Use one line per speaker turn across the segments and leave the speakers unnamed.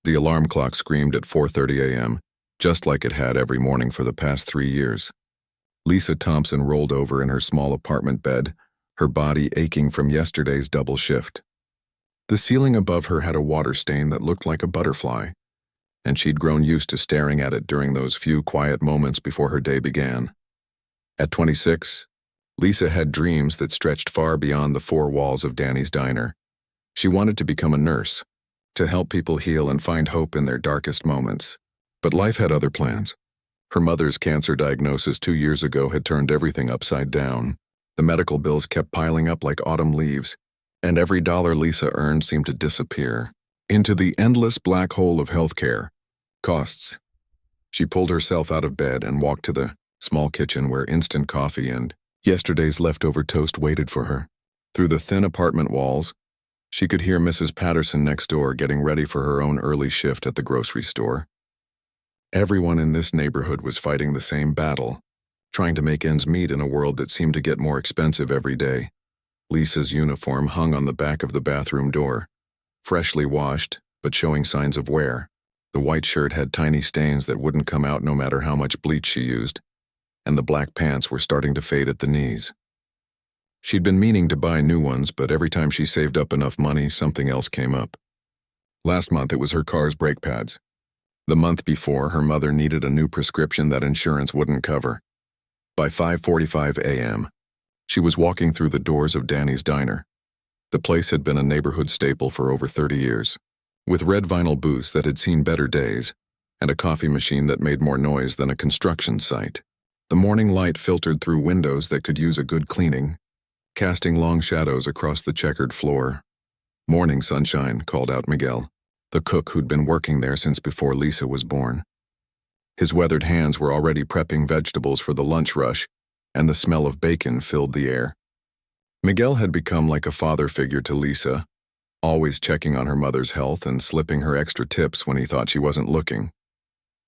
The alarm clock screamed at 4:30 a.m., just like it had every morning for the past 3 years. Lisa Thompson rolled over in her small apartment bed, her body aching from yesterday's double shift. The ceiling above her had a water stain that looked like a butterfly, and she'd grown used to staring at it during those few quiet moments before her day began. At 26, Lisa had dreams that stretched far beyond the four walls of Danny's diner. She wanted to become a nurse, to help people heal and find hope in their darkest moments. But life had other plans. Her mother's cancer diagnosis 2 years ago had turned everything upside down. The medical bills kept piling up like autumn leaves, and every dollar Lisa earned seemed to disappear into the endless black hole of healthcare costs. She pulled herself out of bed and walked to the small kitchen where instant coffee and yesterday's leftover toast waited for her. Through the thin apartment walls, she could hear Mrs. Patterson next door getting ready for her own early shift at the grocery store. Everyone in this neighborhood was fighting the same battle, trying to make ends meet in a world that seemed to get more expensive every day. Lisa's uniform hung on the back of the bathroom door, freshly washed, but showing signs of wear. The white shirt had tiny stains that wouldn't come out no matter how much bleach she used, and the black pants were starting to fade at the knees. She'd been meaning to buy new ones, but every time she saved up enough money, something else came up. Last month, it was her car's brake pads. The month before, her mother needed a new prescription that insurance wouldn't cover. By 5:45 a.m., she was walking through the doors of Danny's Diner. The place had been a neighborhood staple for over 30 years, with red vinyl booths that had seen better days, and a coffee machine that made more noise than a construction site. The morning light filtered through windows that could use a good cleaning, casting long shadows across the checkered floor. "Morning, sunshine," called out Miguel, the cook who'd been working there since before Lisa was born. His weathered hands were already prepping vegetables for the lunch rush, and the smell of bacon filled the air. Miguel had become like a father figure to Lisa, always checking on her mother's health and slipping her extra tips when he thought she wasn't looking.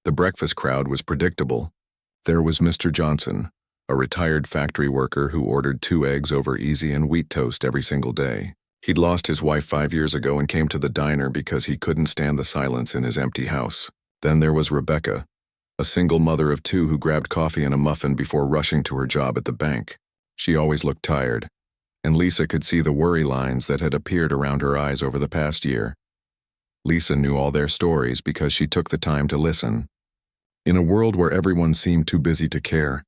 The breakfast crowd was predictable. There was Mr. Johnson, a retired factory worker who ordered 2 eggs over easy and wheat toast every single day. He'd lost his wife 5 years ago and came to the diner because he couldn't stand the silence in his empty house. Then there was Rebecca, a single mother of 2 who grabbed coffee and a muffin before rushing to her job at the bank. She always looked tired, and Lisa could see the worry lines that had appeared around her eyes over the past year. Lisa knew all their stories because she took the time to listen. In a world where everyone seemed too busy to care,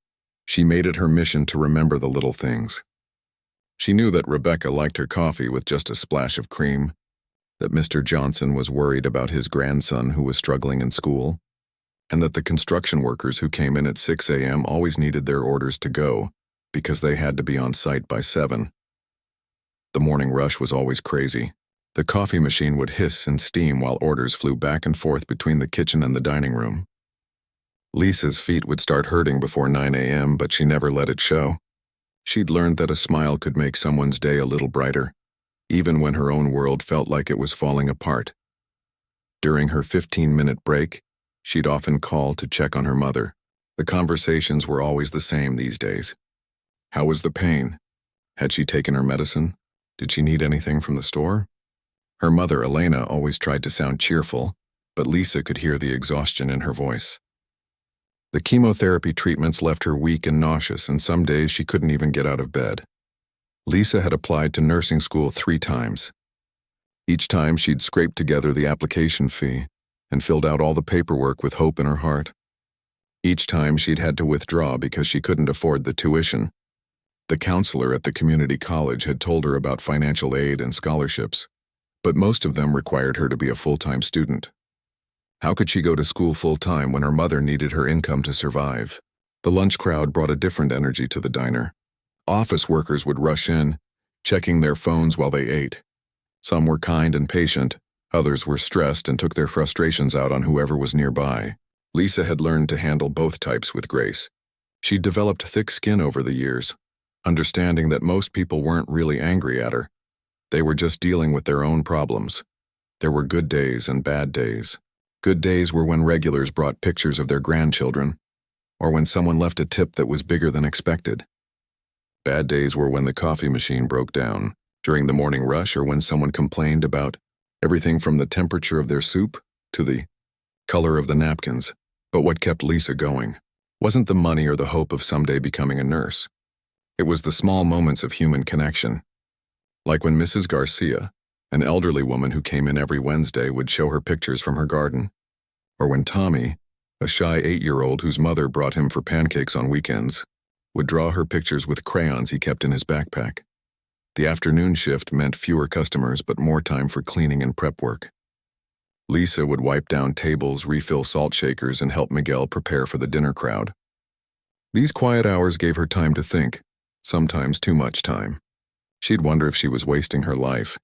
she made it her mission to remember the little things. She knew that Rebecca liked her coffee with just a splash of cream, that Mr. Johnson was worried about his grandson who was struggling in school, and that the construction workers who came in at 6 a.m. always needed their orders to go because they had to be on site by 7. The morning rush was always crazy. The coffee machine would hiss and steam while orders flew back and forth between the kitchen and the dining room. Lisa's feet would start hurting before 9 a.m., but she never let it show. She'd learned that a smile could make someone's day a little brighter, even when her own world felt like it was falling apart. During her 15-minute break, she'd often call to check on her mother. The conversations were always the same these days. How was the pain? Had she taken her medicine? Did she need anything from the store? Her mother, Elena, always tried to sound cheerful, but Lisa could hear the exhaustion in her voice. The chemotherapy treatments left her weak and nauseous, and some days she couldn't even get out of bed. Lisa had applied to nursing school 3 times. Each time she'd scraped together the application fee and filled out all the paperwork with hope in her heart. Each time she'd had to withdraw because she couldn't afford the tuition. The counselor at the community college had told her about financial aid and scholarships, but most of them required her to be a full-time student. How could she go to school full-time when her mother needed her income to survive? The lunch crowd brought a different energy to the diner. Office workers would rush in, checking their phones while they ate. Some were kind and patient, others were stressed and took their frustrations out on whoever was nearby. Lisa had learned to handle both types with grace. She'd developed thick skin over the years, understanding that most people weren't really angry at her. They were just dealing with their own problems. There were good days and bad days. Good days were when regulars brought pictures of their grandchildren, or when someone left a tip that was bigger than expected. Bad days were when the coffee machine broke down, during the morning rush, or when someone complained about everything from the temperature of their soup to the color of the napkins, but what kept Lisa going wasn't the money or the hope of someday becoming a nurse. It was the small moments of human connection. Like when Mrs. Garcia, an elderly woman who came in every Wednesday, would show her pictures from her garden, or when Tommy, a shy 8-year-old whose mother brought him for pancakes on weekends, would draw her pictures with crayons he kept in his backpack. The afternoon shift meant fewer customers but more time for cleaning and prep work. Lisa would wipe down tables, refill salt shakers, and help Miguel prepare for the dinner crowd. These quiet hours gave her time to think, sometimes too much time. She'd wonder if she was wasting her life,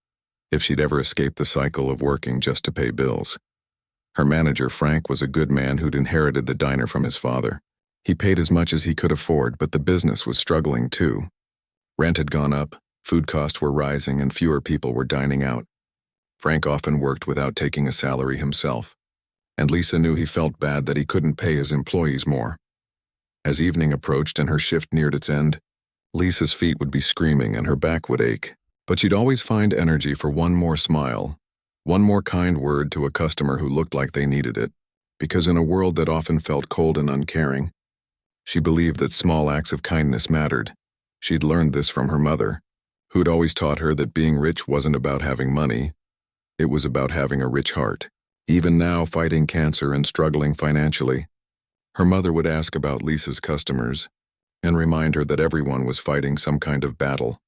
if she'd ever escape the cycle of working just to pay bills. Her manager, Frank, was a good man who'd inherited the diner from his father. He paid as much as he could afford, but the business was struggling too. Rent had gone up, food costs were rising, and fewer people were dining out. Frank often worked without taking a salary himself, and Lisa knew he felt bad that he couldn't pay his employees more. As evening approached and her shift neared its end, Lisa's feet would be screaming and her back would ache, but she'd always find energy for one more smile, one more kind word to a customer who looked like they needed it, because in a world that often felt cold and uncaring, she believed that small acts of kindness mattered. She'd learned this from her mother, who'd always taught her that being rich wasn't about having money, it was about having a rich heart. Even now, fighting cancer and struggling financially, her mother would ask about Lisa's customers and remind her that everyone was fighting some kind of battle.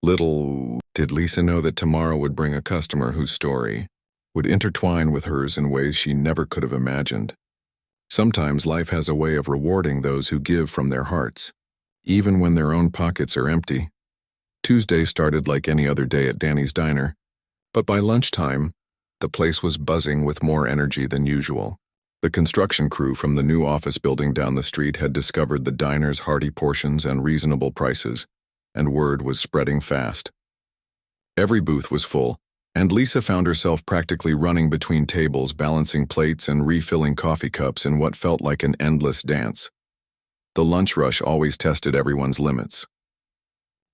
Little did Lisa know that tomorrow would bring a customer whose story would intertwine with hers in ways she never could have imagined. Sometimes life has a way of rewarding those who give from their hearts, even when their own pockets are empty. Tuesday started like any other day at Danny's Diner, but by lunchtime, the place was buzzing with more energy than usual. The construction crew from the new office building down the street had discovered the diner's hearty portions and reasonable prices, and word was spreading fast. Every booth was full, and Lisa found herself practically running between tables, balancing plates and refilling coffee cups in what felt like an endless dance. The lunch rush always tested everyone's limits.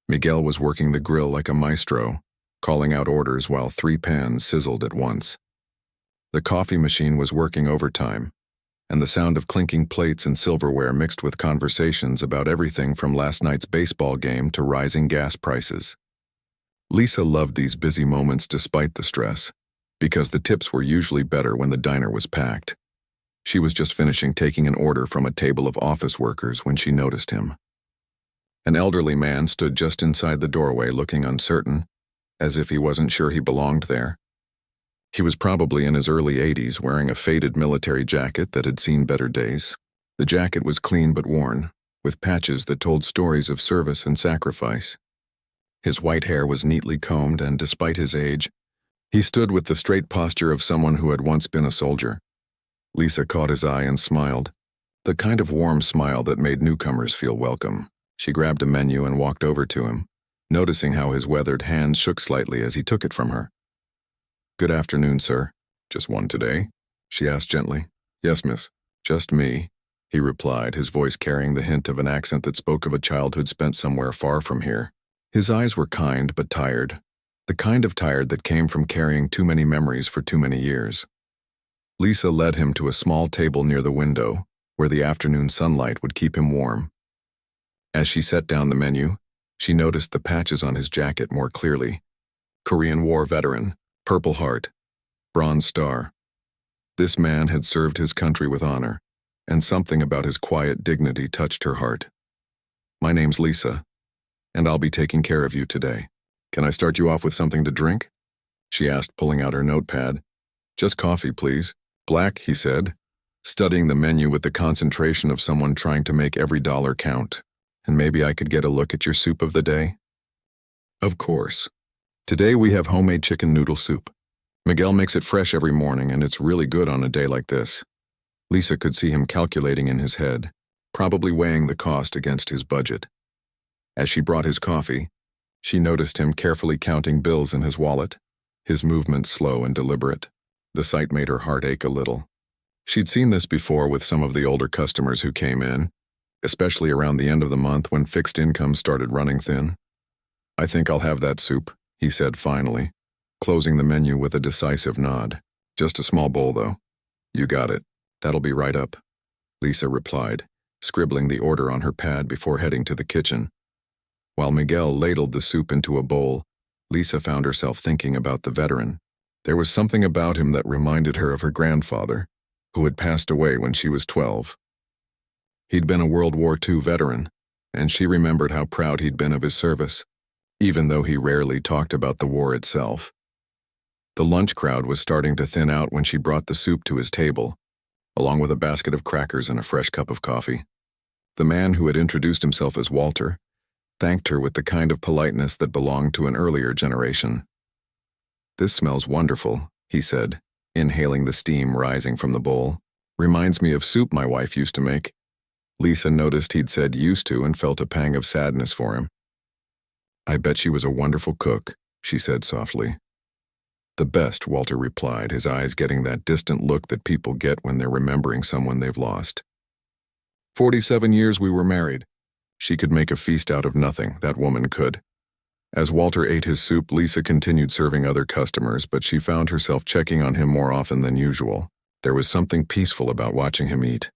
Miguel was working the grill like a maestro, calling out orders while 3 pans sizzled at once. The coffee machine was working overtime, and the sound of clinking plates and silverware mixed with conversations about everything from last night's baseball game to rising gas prices. Lisa loved these busy moments despite the stress, because the tips were usually better when the diner was packed. She was just finishing taking an order from a table of office workers when she noticed him. An elderly man stood just inside the doorway looking uncertain, as if he wasn't sure he belonged there. He was probably in his early 80s, wearing a faded military jacket that had seen better days. The jacket was clean but worn, with patches that told stories of service and sacrifice. His white hair was neatly combed, and despite his age, he stood with the straight posture of someone who had once been a soldier. Lisa caught his eye and smiled, the kind of warm smile that made newcomers feel welcome. She grabbed a menu and walked over to him, noticing how his weathered hands shook slightly as he took it from her. "Good afternoon, sir. Just one today?" she asked gently. "Yes, miss. Just me," he replied, his voice carrying the hint of an accent that spoke of a childhood spent somewhere far from here. His eyes were kind but tired, the kind of tired that came from carrying too many memories for too many years. Lisa led him to a small table near the window, where the afternoon sunlight would keep him warm. As she set down the menu, she noticed the patches on his jacket more clearly. Korean War veteran, Purple Heart, Bronze Star. This man had served his country with honor, and something about his quiet dignity touched her heart. "My name's Lisa, and I'll be taking care of you today. Can I start you off with something to drink?" she asked, pulling out her notepad. "Just coffee, please." "Black," he said, studying the menu with the concentration of someone trying to make every dollar count. "And maybe I could get a look at your soup of the day?" "Of course. Today we have homemade chicken noodle soup. Miguel makes it fresh every morning, and it's really good on a day like this." Lisa could see him calculating in his head, probably weighing the cost against his budget. As she brought his coffee, she noticed him carefully counting bills in his wallet, his movements slow and deliberate. The sight made her heart ache a little. She'd seen this before with some of the older customers who came in, especially around the end of the month when fixed income started running thin. "I think I'll have that soup," he said finally, closing the menu with a decisive nod. "Just a small bowl, though." You got it. That'll be right up, Lisa replied, scribbling the order on her pad before heading to the kitchen. While Miguel ladled the soup into a bowl, Lisa found herself thinking about the veteran. There was something about him that reminded her of her grandfather, who had passed away when she was 12. He'd been a World War II veteran, and she remembered how proud he'd been of his service, even though he rarely talked about the war itself. The lunch crowd was starting to thin out when she brought the soup to his table, along with a basket of crackers and a fresh cup of coffee. The man who had introduced himself as Walter thanked her with the kind of politeness that belonged to an earlier generation. "This smells wonderful," he said, inhaling the steam rising from the bowl. "Reminds me of soup my wife used to make." Lisa noticed he'd said used to and felt a pang of sadness for him. "I bet she was a wonderful cook," she said softly. "The best," Walter replied, his eyes getting that distant look that people get when they're remembering someone they've lost. 47 years we were married. She could make a feast out of nothing, that woman could. As Walter ate his soup, Lisa continued serving other customers, but she found herself checking on him more often than usual. There was something peaceful about watching him eat,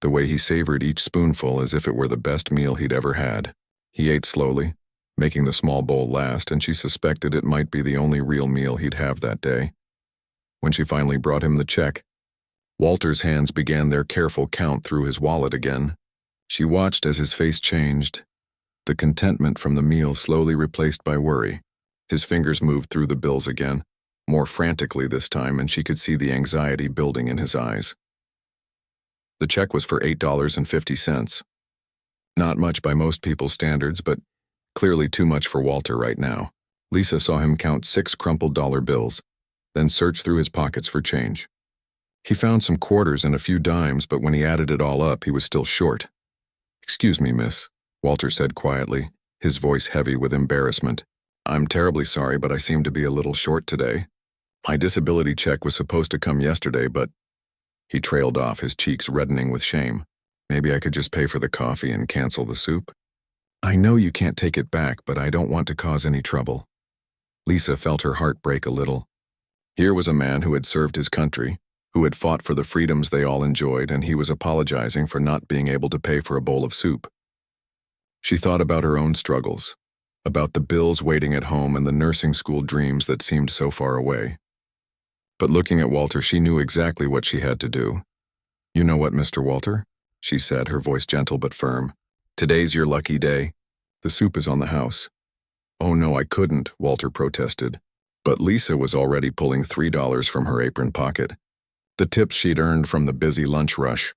the way he savored each spoonful as if it were the best meal he'd ever had. He ate slowly, making the small bowl last, and she suspected it might be the only real meal he'd have that day. When she finally brought him the check, Walter's hands began their careful count through his wallet again. She watched as his face changed, the contentment from the meal slowly replaced by worry. His fingers moved through the bills again, more frantically this time, and she could see the anxiety building in his eyes. The check was for $8.50. Not much by most people's standards, but clearly too much for Walter right now. Lisa saw him count 6 crumpled dollar bills, then search through his pockets for change. He found some quarters and a few dimes, but when he added it all up, he was still short. "Excuse me, miss," Walter said quietly, his voice heavy with embarrassment. "I'm terribly sorry, but I seem to be a little short today. My disability check was supposed to come yesterday, but—" He trailed off, his cheeks reddening with shame. "Maybe I could just pay for the coffee and cancel the soup?" "I know you can't take it back, but I don't want to cause any trouble." Lisa felt her heart break a little. Here was a man who had served his country, who had fought for the freedoms they all enjoyed, and he was apologizing for not being able to pay for a bowl of soup. She thought about her own struggles, about the bills waiting at home and the nursing school dreams that seemed so far away. But looking at Walter, she knew exactly what she had to do. "You know what, Mr. Walter?" she said, her voice gentle but firm. "Today's your lucky day. The soup is on the house." "Oh no, I couldn't," Walter protested. But Lisa was already pulling $3 from her apron pocket, the tips she'd earned from the busy lunch rush.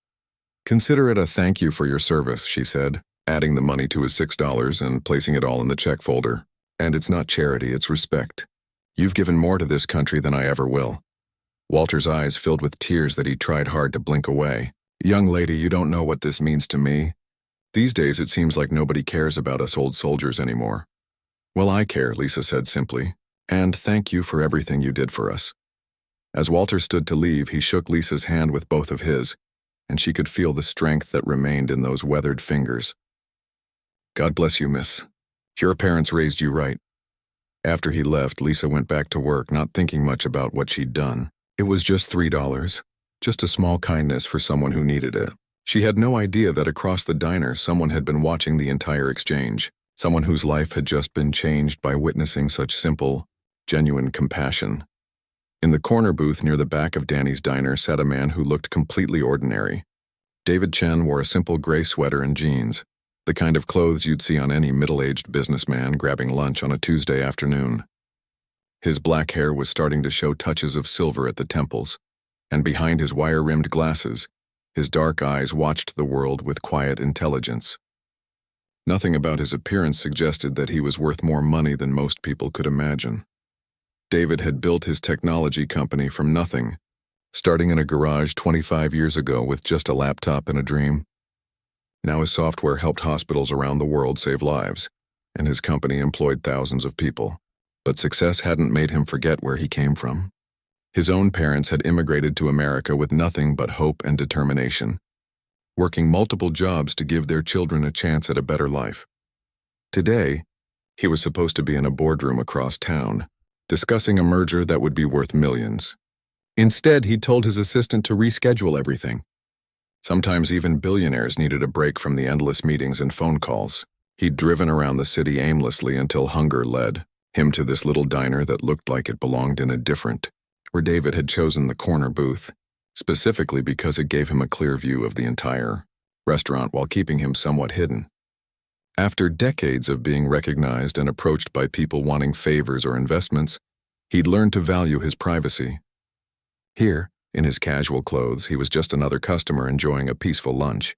"Consider it a thank you for your service," she said, adding the money to his $6 and placing it all in the check folder. "And it's not charity, it's respect. You've given more to this country than I ever will." Walter's eyes filled with tears that he tried hard to blink away. "Young lady, you don't know what this means to me. These days it seems like nobody cares about us old soldiers anymore." "Well, I care," Lisa said simply, "and thank you for everything you did for us." As Walter stood to leave, he shook Lisa's hand with both of his, and she could feel the strength that remained in those weathered fingers. "God bless you, miss. Your parents raised you right." After he left, Lisa went back to work, not thinking much about what she'd done. It was just $3, just a small kindness for someone who needed it. She had no idea that across the diner someone had been watching the entire exchange, someone whose life had just been changed by witnessing such simple, genuine compassion. In the corner booth near the back of Danny's diner sat a man who looked completely ordinary. David Chen wore a simple gray sweater and jeans, the kind of clothes you'd see on any middle-aged businessman grabbing lunch on a Tuesday afternoon. His black hair was starting to show touches of silver at the temples, and behind his wire-rimmed glasses, his dark eyes watched the world with quiet intelligence. Nothing about his appearance suggested that he was worth more money than most people could imagine. David had built his technology company from nothing, starting in a garage 25 years ago with just a laptop and a dream. Now his software helped hospitals around the world save lives, and his company employed thousands of people. But success hadn't made him forget where he came from. His own parents had immigrated to America with nothing but hope and determination, working multiple jobs to give their children a chance at a better life. Today, he was supposed to be in a boardroom across town, discussing a merger that would be worth millions. Instead, he'd told his assistant to reschedule everything. Sometimes even billionaires needed a break from the endless meetings and phone calls. He'd driven around the city aimlessly until hunger led him to this little diner that looked like it belonged in a different, where David had chosen the corner booth, specifically because it gave him a clear view of the entire restaurant while keeping him somewhat hidden. After decades of being recognized and approached by people wanting favors or investments, he'd learned to value his privacy. Here, in his casual clothes, he was just another customer enjoying a peaceful lunch.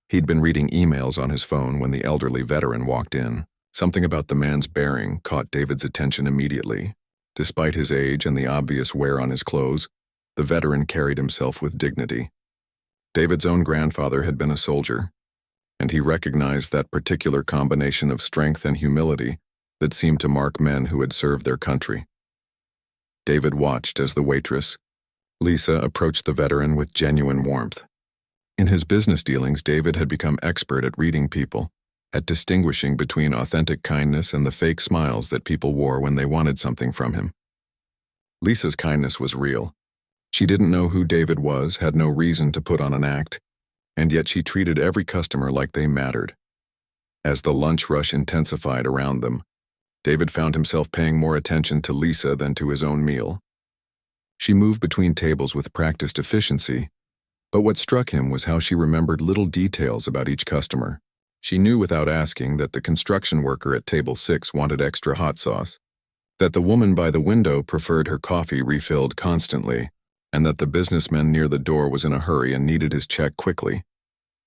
He'd been reading emails on his phone when the elderly veteran walked in. Something about the man's bearing caught David's attention immediately. Despite his age and the obvious wear on his clothes, the veteran carried himself with dignity. David's own grandfather had been a soldier, and he recognized that particular combination of strength and humility that seemed to mark men who had served their country. David watched as the waitress, Lisa, approached the veteran with genuine warmth. In his business dealings, David had become expert at reading people, at distinguishing between authentic kindness and the fake smiles that people wore when they wanted something from him. Lisa's kindness was real. She didn't know who David was, had no reason to put on an act, and yet she treated every customer like they mattered. As the lunch rush intensified around them, David found himself paying more attention to Lisa than to his own meal. She moved between tables with practiced efficiency, but what struck him was how she remembered little details about each customer. She knew without asking that the construction worker at table 6 wanted extra hot sauce, that the woman by the window preferred her coffee refilled constantly, and that the businessman near the door was in a hurry and needed his check quickly.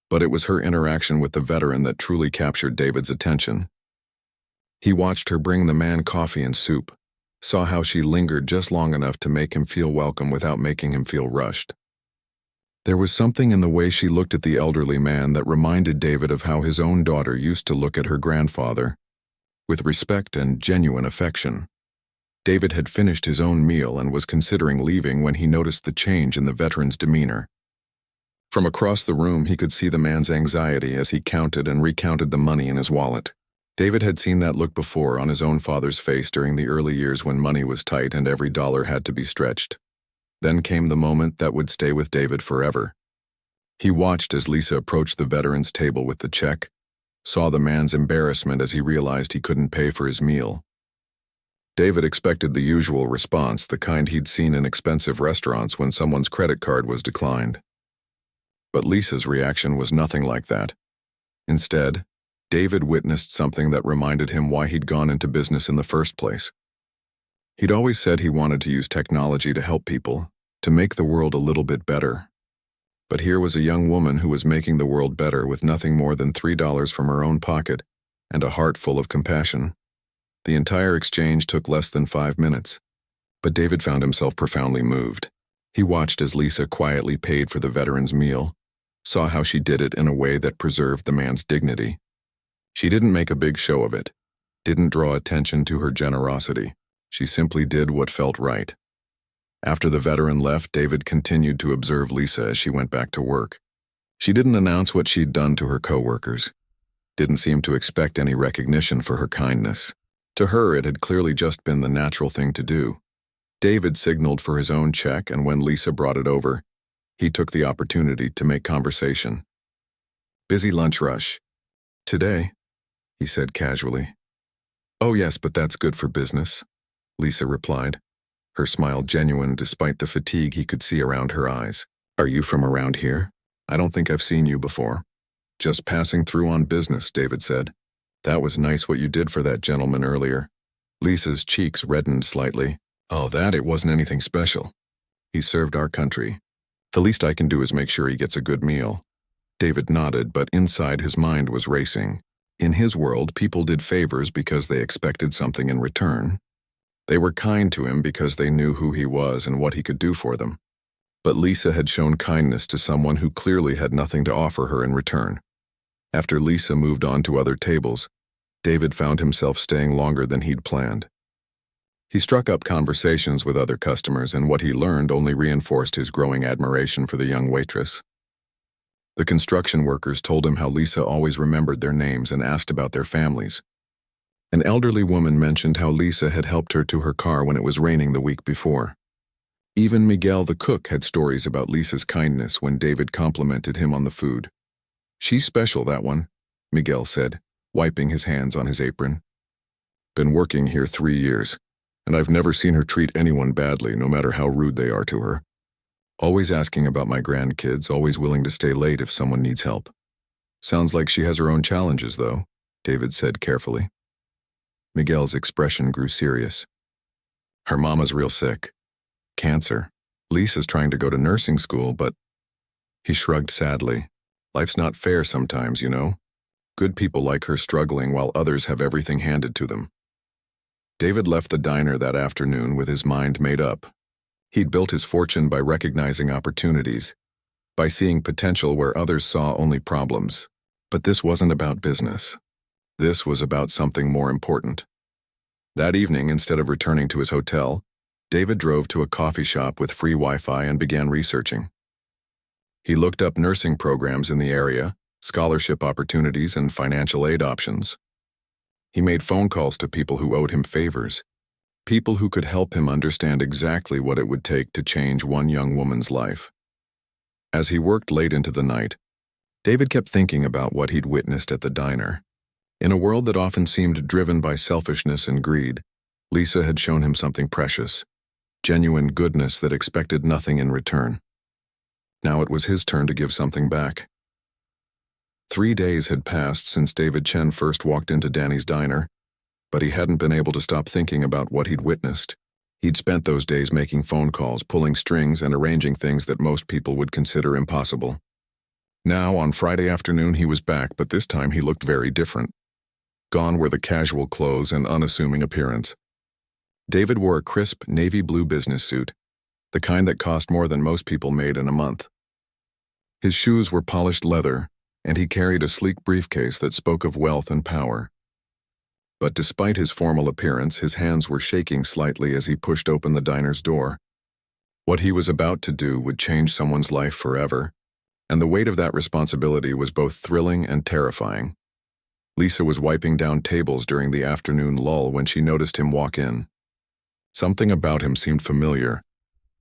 But it was her interaction with the veteran that truly captured David's attention. He watched her bring the man coffee and soup, saw how she lingered just long enough to make him feel welcome without making him feel rushed. There was something in the way she looked at the elderly man that reminded David of how his own daughter used to look at her grandfather, with respect and genuine affection. David had finished his own meal and was considering leaving when he noticed the change in the veteran's demeanor. From across the room, he could see the man's anxiety as he counted and recounted the money in his wallet. David had seen that look before on his own father's face during the early years when money was tight and every dollar had to be stretched. Then came the moment that would stay with David forever. He watched as Lisa approached the veteran's table with the check, saw the man's embarrassment as he realized he couldn't pay for his meal. David expected the usual response, the kind he'd seen in expensive restaurants when someone's credit card was declined. But Lisa's reaction was nothing like that. Instead, David witnessed something that reminded him why he'd gone into business in the first place. He'd always said he wanted to use technology to help people, to make the world a little bit better. But here was a young woman who was making the world better with nothing more than $3 from her own pocket and a heart full of compassion. The entire exchange took less than 5 minutes, but David found himself profoundly moved. He watched as Lisa quietly paid for the veteran's meal, saw how she did it in a way that preserved the man's dignity. She didn't make a big show of it, didn't draw attention to her generosity. She simply did what felt right. After the veteran left, David continued to observe Lisa as she went back to work. She didn't announce what she'd done to her coworkers, didn't seem to expect any recognition for her kindness. To her, it had clearly just been the natural thing to do. David signaled for his own check, and when Lisa brought it over, he took the opportunity to make conversation. "Busy lunch rush. Today?" he said casually. "Oh yes, but that's good for business," Lisa replied, her smile genuine despite the fatigue he could see around her eyes. "Are you from around here? I don't think I've seen you before." "Just passing through on business," David said. "That was nice what you did for that gentleman earlier." Lisa's cheeks reddened slightly. "Oh, it wasn't anything special. He served our country. The least I can do is make sure he gets a good meal." David nodded, but inside his mind was racing. In his world, people did favors because they expected something in return. They were kind to him because they knew who he was and what he could do for them. But Lisa had shown kindness to someone who clearly had nothing to offer her in return. After Lisa moved on to other tables, David found himself staying longer than he'd planned. He struck up conversations with other customers, and what he learned only reinforced his growing admiration for the young waitress. The construction workers told him how Lisa always remembered their names and asked about their families. An elderly woman mentioned how Lisa had helped her to her car when it was raining the week before. Even Miguel the cook had stories about Lisa's kindness when David complimented him on the food. "She's special, that one," Miguel said, wiping his hands on his apron. "Been working here 3 years, and I've never seen her treat anyone badly, no matter how rude they are to her. Always asking about my grandkids, always willing to stay late if someone needs help. Sounds like she has her own challenges, though," David said carefully. Miguel's expression grew serious. "Her mama's real sick. Cancer. Lisa's trying to go to nursing school, but..." He shrugged sadly. "Life's not fair sometimes, you know. Good people like her struggling while others have everything handed to them." David left the diner that afternoon with his mind made up. He'd built his fortune by recognizing opportunities, by seeing potential where others saw only problems. But this wasn't about business. This was about something more important. That evening, instead of returning to his hotel, David drove to a coffee shop with free Wi-Fi and began researching. He looked up nursing programs in the area, scholarship opportunities, and financial aid options. He made phone calls to people who owed him favors, people who could help him understand exactly what it would take to change one young woman's life. As he worked late into the night, David kept thinking about what he'd witnessed at the diner. In a world that often seemed driven by selfishness and greed, Lisa had shown him something precious, genuine goodness that expected nothing in return. Now it was his turn to give something back. 3 days had passed since David Chen first walked into Danny's diner, but he hadn't been able to stop thinking about what he'd witnessed. He'd spent those days making phone calls, pulling strings, and arranging things that most people would consider impossible. Now, on Friday afternoon, he was back, but this time he looked very different. Gone were the casual clothes and unassuming appearance. David wore a crisp, navy blue business suit, the kind that cost more than most people made in a month. His shoes were polished leather, and he carried a sleek briefcase that spoke of wealth and power. But despite his formal appearance, his hands were shaking slightly as he pushed open the diner's door. What he was about to do would change someone's life forever, and the weight of that responsibility was both thrilling and terrifying. Lisa was wiping down tables during the afternoon lull when she noticed him walk in. Something about him seemed familiar,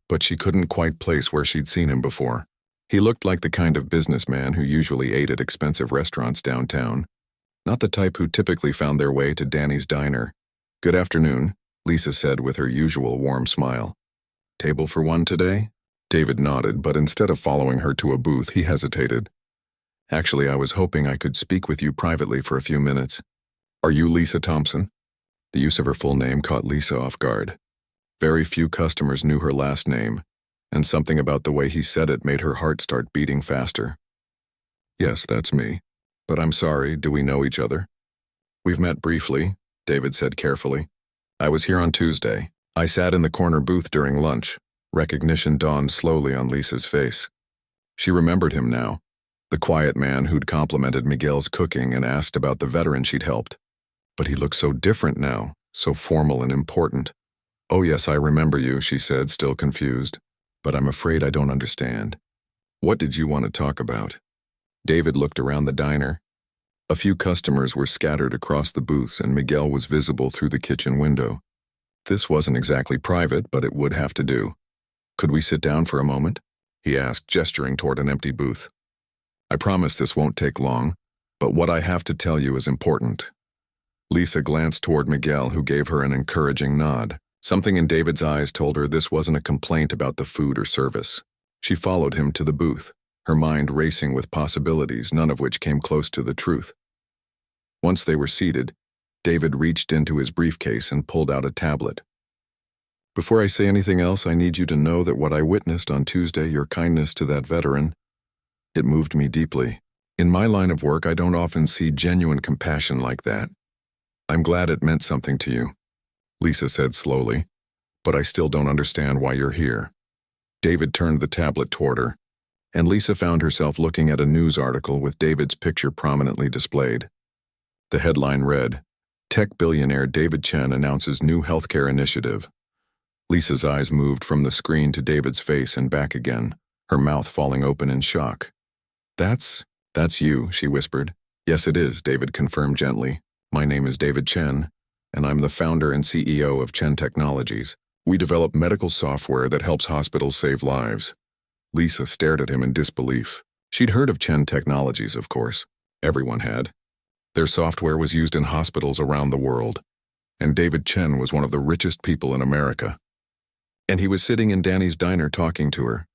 but she couldn't quite place where she'd seen him before. He looked like the kind of businessman who usually ate at expensive restaurants downtown, not the type who typically found their way to Danny's diner. "Good afternoon," Lisa said with her usual warm smile. "Table for one today?" David nodded, but instead of following her to a booth, he hesitated. "Actually, I was hoping I could speak with you privately for a few minutes." "Are you Lisa Thompson?" The use of her full name caught Lisa off guard. Very few customers knew her last name, and something about the way he said it made her heart start beating faster. "Yes, that's me. But I'm sorry, do we know each other?" "We've met briefly," David said carefully. "I was here on Tuesday. I sat in the corner booth during lunch." Recognition dawned slowly on Lisa's face. She remembered him now, the quiet man who'd complimented Miguel's cooking and asked about the veteran she'd helped. But he looked so different now, so formal and important. "Oh yes, I remember you," she said, still confused. "But I'm afraid I don't understand. What did you want to talk about?" David looked around the diner. A few customers were scattered across the booths, and Miguel was visible through the kitchen window. This wasn't exactly private, but it would have to do. "Could we sit down for a moment?" he asked, gesturing toward an empty booth. "I promise this won't take long, but what I have to tell you is important." Lisa glanced toward Miguel, who gave her an encouraging nod. Something in David's eyes told her this wasn't a complaint about the food or service. She followed him to the booth, her mind racing with possibilities, none of which came close to the truth. Once they were seated, David reached into his briefcase and pulled out a tablet. "Before I say anything else, I need you to know that what I witnessed on Tuesday, your kindness to that veteran, it moved me deeply. In my line of work, I don't often see genuine compassion like that. I'm glad it meant something to you," Lisa said slowly, "but I still don't understand why you're here." David turned the tablet toward her, and Lisa found herself looking at a news article with David's picture prominently displayed. The headline read, "Tech billionaire David Chen announces new healthcare initiative." Lisa's eyes moved from the screen to David's face and back again, her mouth falling open in shock. That's you," she whispered. "Yes, it is," David confirmed gently. "My name is David Chen, and I'm the founder and CEO of Chen Technologies. We develop medical software that helps hospitals save lives. Lisa stared at him in disbelief. She'd heard of Chen Technologies, of course. Everyone had. Their software was used in hospitals around the world. And David Chen was one of the richest people in America. And he was sitting in Danny's diner talking to her.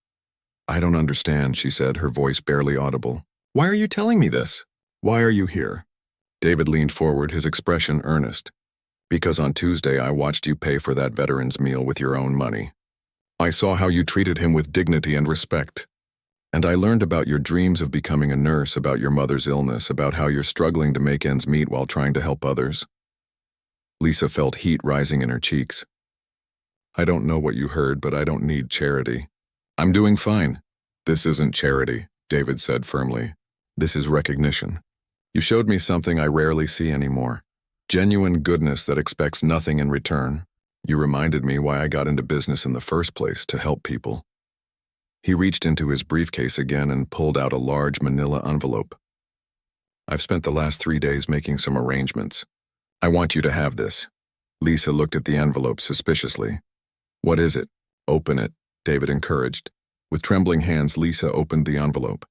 "I don't understand," she said, her voice barely audible. "Why are you telling me this? Why are you here?" David leaned forward, his expression earnest. "Because on Tuesday I watched you pay for that veteran's meal with your own money. I saw how you treated him with dignity and respect. And I learned about your dreams of becoming a nurse, about your mother's illness, about how you're struggling to make ends meet while trying to help others." Lisa felt heat rising in her cheeks. "I don't know what you heard, but I don't need charity. I'm doing fine." "This isn't charity," David said firmly. "This is recognition. You showed me something I rarely see anymore. Genuine goodness that expects nothing in return. You reminded me why I got into business in the first place, to help people." He reached into his briefcase again and pulled out a large manila envelope. "I've spent the last 3 days making some arrangements. I want you to have this." Lisa looked at the envelope suspiciously. "What is it?" "Open it," David encouraged. With trembling hands, Lisa opened the envelope.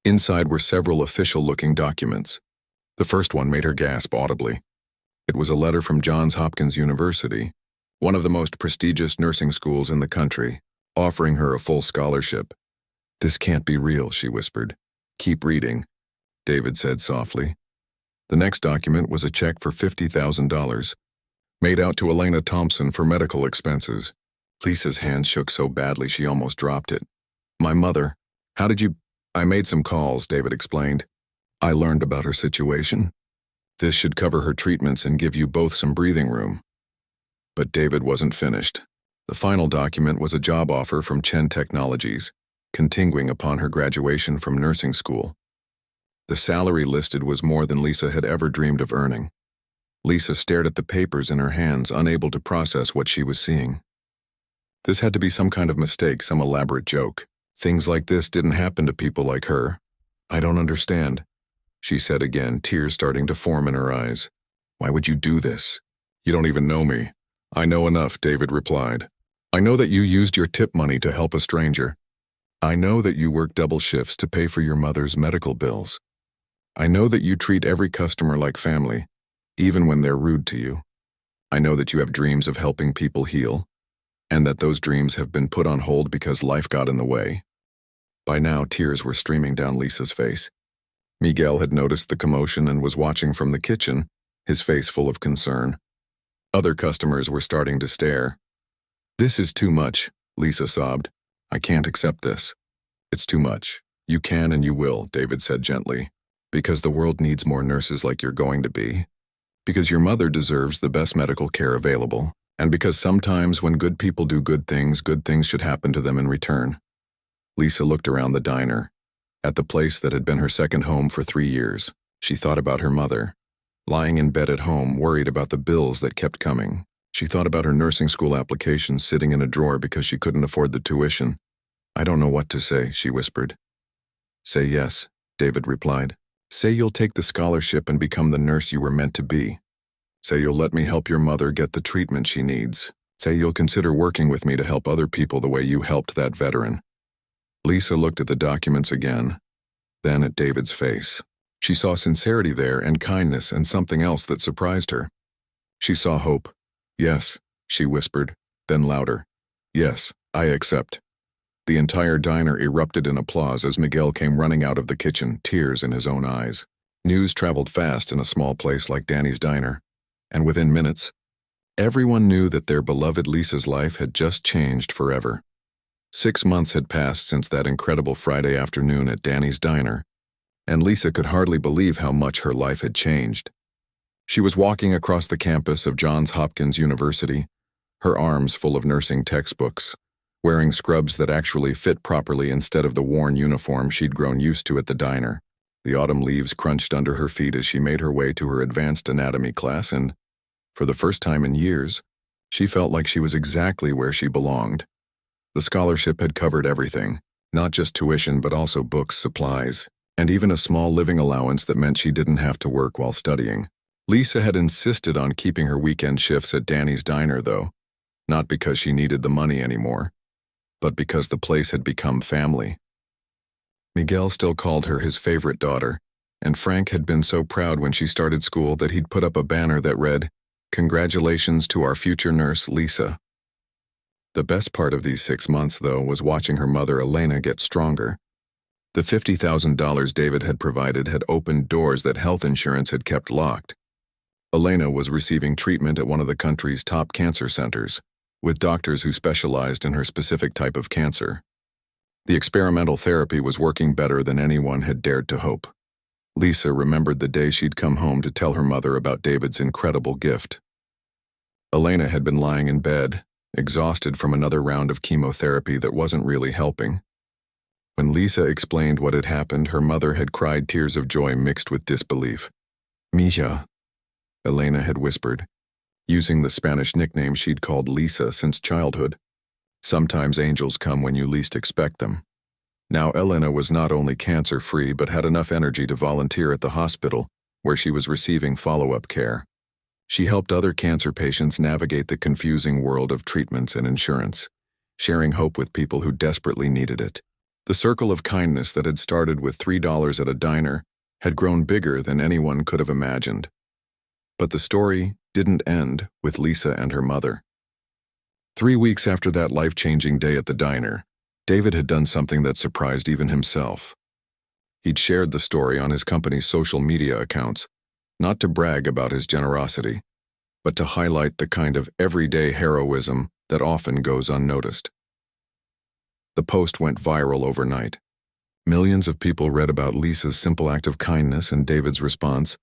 Inside were several official-looking documents. The first one made her gasp audibly. It was a letter from Johns Hopkins University, one of the most prestigious nursing schools in the country, offering her a full scholarship. "This can't be real," she whispered. "Keep reading," David said softly. The next document was a check for $50,000, made out to Elena Thompson for medical expenses. Lisa's hands shook so badly she almost dropped it. "My mother, how did you—" "I made some calls," David explained. "I learned about her situation. This should cover her treatments and give you both some breathing room." But David wasn't finished. The final document was a job offer from Chen Technologies, contingent upon her graduation from nursing school. The salary listed was more than Lisa had ever dreamed of earning. Lisa stared at the papers in her hands, unable to process what she was seeing. This had to be some kind of mistake, some elaborate joke. Things like this didn't happen to people like her. "I don't understand," she said again, tears starting to form in her eyes. "Why would you do this? You don't even know me." "I know enough," David replied. "I know that you used your tip money to help a stranger. I know that you work double shifts to pay for your mother's medical bills. I know that you treat every customer like family, even when they're rude to you. I know that you have dreams of helping people heal, and that those dreams have been put on hold because life got in the way." By now, tears were streaming down Lisa's face. Miguel had noticed the commotion and was watching from the kitchen, his face full of concern. Other customers were starting to stare. "This is too much," Lisa sobbed. "I can't accept this. It's too much." "You can and you will," David said gently. "Because the world needs more nurses like you're going to be. Because your mother deserves the best medical care available. And because sometimes when good people do good things should happen to them in return." Lisa looked around the diner, at the place that had been her second home for 3 years. She thought about her mother, lying in bed at home, worried about the bills that kept coming. She thought about her nursing school application sitting in a drawer because she couldn't afford the tuition. "I don't know what to say," she whispered. "Say yes," David replied. "Say you'll take the scholarship and become the nurse you were meant to be. Say you'll let me help your mother get the treatment she needs. Say you'll consider working with me to help other people the way you helped that veteran." Lisa looked at the documents again, then at David's face. She saw sincerity there and kindness and something else that surprised her. She saw hope. "Yes," she whispered, then louder. "Yes, I accept." The entire diner erupted in applause as Miguel came running out of the kitchen, tears in his own eyes. News traveled fast in a small place like Danny's diner, and within minutes, everyone knew that their beloved Lisa's life had just changed forever. 6 months had passed since that incredible Friday afternoon at Danny's diner, and Lisa could hardly believe how much her life had changed. She was walking across the campus of Johns Hopkins University, her arms full of nursing textbooks, wearing scrubs that actually fit properly instead of the worn uniform she'd grown used to at the diner. The autumn leaves crunched under her feet as she made her way to her advanced anatomy class, and, for the first time in years, she felt like she was exactly where she belonged. The scholarship had covered everything, not just tuition but also books, supplies, and even a small living allowance that meant she didn't have to work while studying. Lisa had insisted on keeping her weekend shifts at Danny's diner, though, not because she needed the money anymore, but because the place had become family. Miguel still called her his favorite daughter, and Frank had been so proud when she started school that he'd put up a banner that read, "Congratulations to our future nurse, Lisa." The best part of these 6 months, though, was watching her mother, Elena, get stronger. The $50,000 David had provided had opened doors that health insurance had kept locked. Elena was receiving treatment at one of the country's top cancer centers, with doctors who specialized in her specific type of cancer. The experimental therapy was working better than anyone had dared to hope. Lisa remembered the day she'd come home to tell her mother about David's incredible gift. Elena had been lying in bed, exhausted from another round of chemotherapy that wasn't really helping. When Lisa explained what had happened, her mother had cried tears of joy mixed with disbelief. "Mija," Elena had whispered, using the Spanish nickname she'd called Lisa since childhood. Sometimes angels come when you least expect them. Now Elena was not only cancer-free but had enough energy to volunteer at the hospital, where she was receiving follow-up care. She helped other cancer patients navigate the confusing world of treatments and insurance, sharing hope with people who desperately needed it. The circle of kindness that had started with $3 at a diner had grown bigger than anyone could have imagined. But the story didn't end with Lisa and her mother. 3 weeks after that life-changing day at the diner, David had done something that surprised even himself. He'd shared the story on his company's social media accounts, not to brag about his generosity, but to highlight the kind of everyday heroism that often goes unnoticed. The post went viral overnight. Millions of people read about Lisa's simple act of kindness and David's response,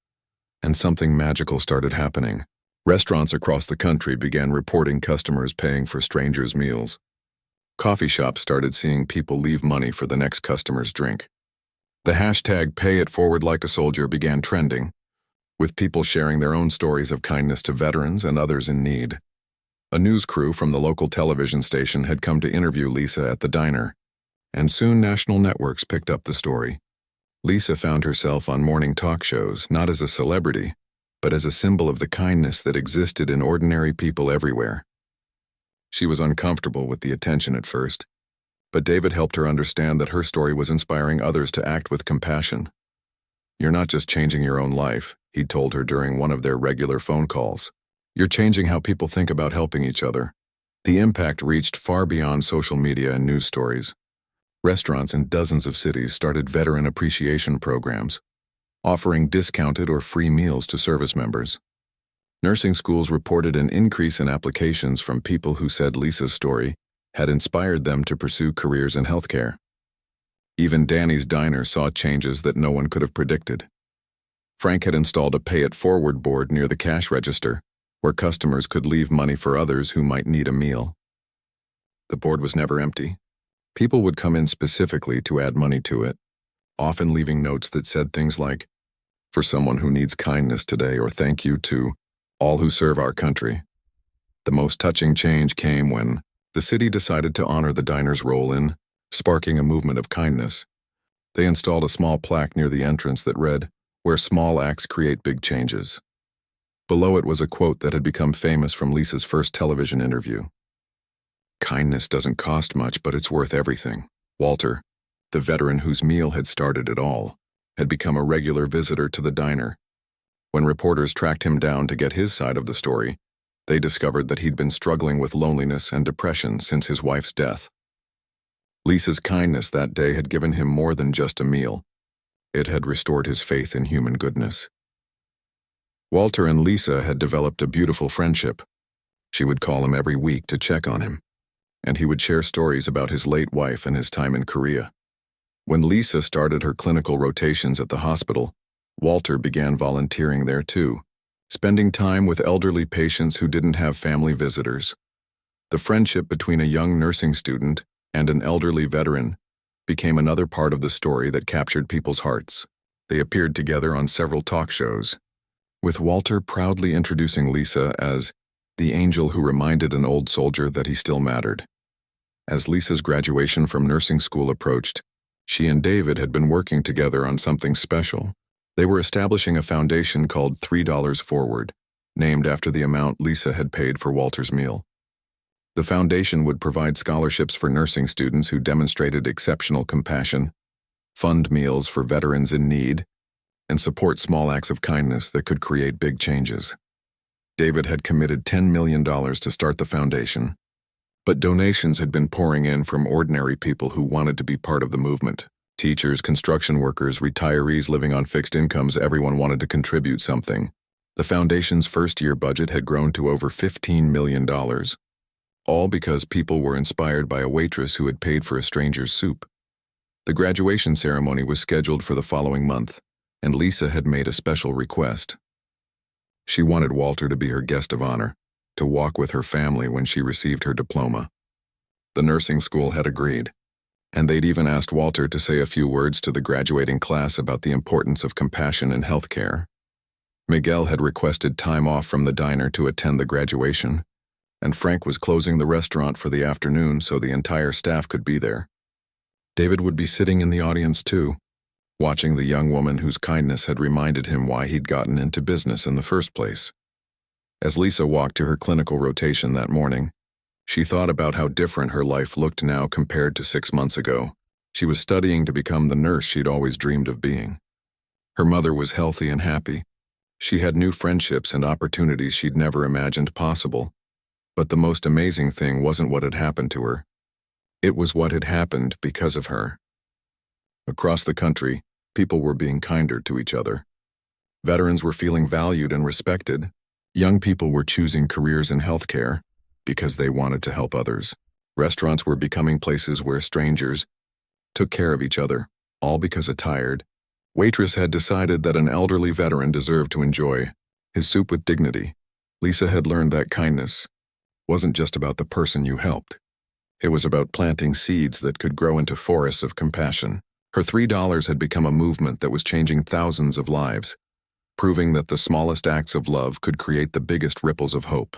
and something magical started happening. Restaurants across the country began reporting customers paying for strangers' meals. Coffee shops started seeing people leave money for the next customer's drink. The hashtag #PayItForwardLikeASoldier began trending, with people sharing their own stories of kindness to veterans and others in need. A news crew from the local television station had come to interview Lisa at the diner, and soon national networks picked up the story. Lisa found herself on morning talk shows, not as a celebrity, but as a symbol of the kindness that existed in ordinary people everywhere. She was uncomfortable with the attention at first, but David helped her understand that her story was inspiring others to act with compassion. "You're not just changing your own life," he'd told her during one of their regular phone calls. "You're changing how people think about helping each other." The impact reached far beyond social media and news stories. Restaurants in dozens of cities started veteran appreciation programs, offering discounted or free meals to service members. Nursing schools reported an increase in applications from people who said Lisa's story had inspired them to pursue careers in healthcare. Even Danny's Diner saw changes that no one could have predicted. Frank had installed a Pay It Forward board near the cash register, where customers could leave money for others who might need a meal. The board was never empty. People would come in specifically to add money to it, often leaving notes that said things like, "For someone who needs kindness today," or "Thank you to all who serve our country." The most touching change came when the city decided to honor the diner's role in sparking a movement of kindness. They installed a small plaque near the entrance that read, "Where small acts create big changes." Below it was a quote that had become famous from Lisa's first television interview. "Kindness doesn't cost much, but it's worth everything." Walter, the veteran whose meal had started it all, had become a regular visitor to the diner. When reporters tracked him down to get his side of the story, they discovered that he'd been struggling with loneliness and depression since his wife's death. Lisa's kindness that day had given him more than just a meal. It had restored his faith in human goodness. Walter and Lisa had developed a beautiful friendship. She would call him every week to check on him, and he would share stories about his late wife and his time in Korea. When Lisa started her clinical rotations at the hospital, Walter began volunteering there too, spending time with elderly patients who didn't have family visitors. The friendship between a young nursing student and an elderly veteran became another part of the story that captured people's hearts. They appeared together on several talk shows, with Walter proudly introducing Lisa as the angel who reminded an old soldier that he still mattered. As Lisa's graduation from nursing school approached, she and David had been working together on something special. They were establishing a foundation called $3 Forward, named after the amount Lisa had paid for Walter's meal. The foundation would provide scholarships for nursing students who demonstrated exceptional compassion, fund meals for veterans in need, and support small acts of kindness that could create big changes. David had committed $10 million to start the foundation, but donations had been pouring in from ordinary people who wanted to be part of the movement. Teachers, construction workers, retirees living on fixed incomes, everyone wanted to contribute something. The foundation's first-year budget had grown to over $15 million, all because people were inspired by a waitress who had paid for a stranger's soup. The graduation ceremony was scheduled for the following month, and Lisa had made a special request. She wanted Walter to be her guest of honor, to walk with her family when she received her diploma. The nursing school had agreed, and they'd even asked Walter to say a few words to the graduating class about the importance of compassion in healthcare. Miguel had requested time off from the diner to attend the graduation, and Frank was closing the restaurant for the afternoon so the entire staff could be there. David would be sitting in the audience too, watching the young woman whose kindness had reminded him why he'd gotten into business in the first place. As Lisa walked to her clinical rotation that morning, she thought about how different her life looked now compared to 6 months ago. She was studying to become the nurse she'd always dreamed of being. Her mother was healthy and happy. She had new friendships and opportunities she'd never imagined possible. But the most amazing thing wasn't what had happened to her. It was what had happened because of her. Across the country, people were being kinder to each other. Veterans were feeling valued and respected. Young people were choosing careers in healthcare because they wanted to help others. Restaurants were becoming places where strangers took care of each other, all because a tired waitress had decided that an elderly veteran deserved to enjoy his soup with dignity. Lisa had learned that kindness wasn't just about the person you helped. It was about planting seeds that could grow into forests of compassion. Her $3 had become a movement that was changing thousands of lives, proving that the smallest acts of love could create the biggest ripples of hope.